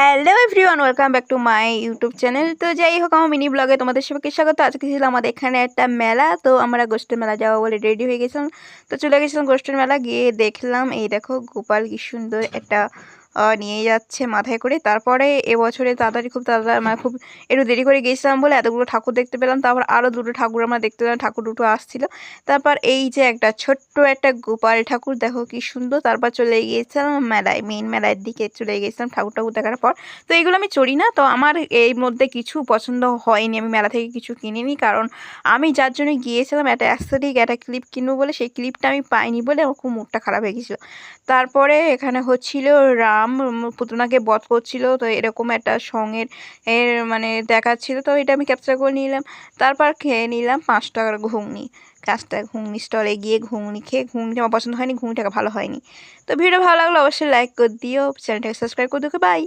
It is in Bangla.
Hello everyone, welcome back to my YouTube channel. তো যাই হোক, আমার মিনি ব্লগে তোমাদের সবাইকে স্বাগত। আজকে ছিল আমাদের এখানে একটা মেলা, তো আমরা গোষ্ঠীর মেলা যাওয়া বলে রেডি হয়ে গেছিলাম। তো চলে গেছিলাম গোষ্ঠীর মেলা, গিয়ে দেখলাম এই দেখো গোপাল কি সুন্দর একটা নিয়ে যাচ্ছে মাথায় করে। তারপরে এবছরে তাড়াতাড়ি খুব তাড়াতাড়ি মানে খুব একটু দেরি করে গেছিলাম বলে এতগুলো ঠাকুর দেখতে পেলাম। তারপর আরও দুটো ঠাকুর আমরা দেখতে পেলাম, ঠাকুর দুটো আসছিল। তারপর এই যে একটা ছোট্ট একটা গোপাল ঠাকুর, দেখো কি সুন্দর। তারপর চলে গিয়েছিলাম মেলায়, মেইন মেলার দিকে চলে গেছিলাম ঠাকুর ঠাকুর দেখার পর। তো এইগুলো আমি চড়ি না, তো আমার এর মধ্যে কিছু পছন্দ হয়নি, আমি মেলা থেকে কিছু কিনিনি। কারণ আমি যার জন্য গিয়েছিলাম একটা অ্যাস্থেটিক একটা ক্লিপ কিনবো বলে, সেই ক্লিপটা আমি পাইনি বলে আমার খুব মুডটা খারাপ হয়ে গেছিলো। তারপরে এখানে হচ্ছিল রাম পুতনাকে বধ করছিল, তো এরকম একটা সঙের মানে দেখাচ্ছিল, তো এটা আমি ক্যাপচার করে নিলাম। তারপর খেয়ে নিলাম 5 টাকার ঘুগনি। 5 টাকা ঘুগনি স্টলে গিয়ে ঘুগনি খেয়ে, ঘুগনিটা আমার পছন্দ হয়নি, ঘুগনিটাকে ভালো হয়নি। তো ভিডিও ভালো লাগলো অবশ্যই লাইক করে দিও, চ্যানেলটাকে সাবস্ক্রাইব করে দিও। বাই।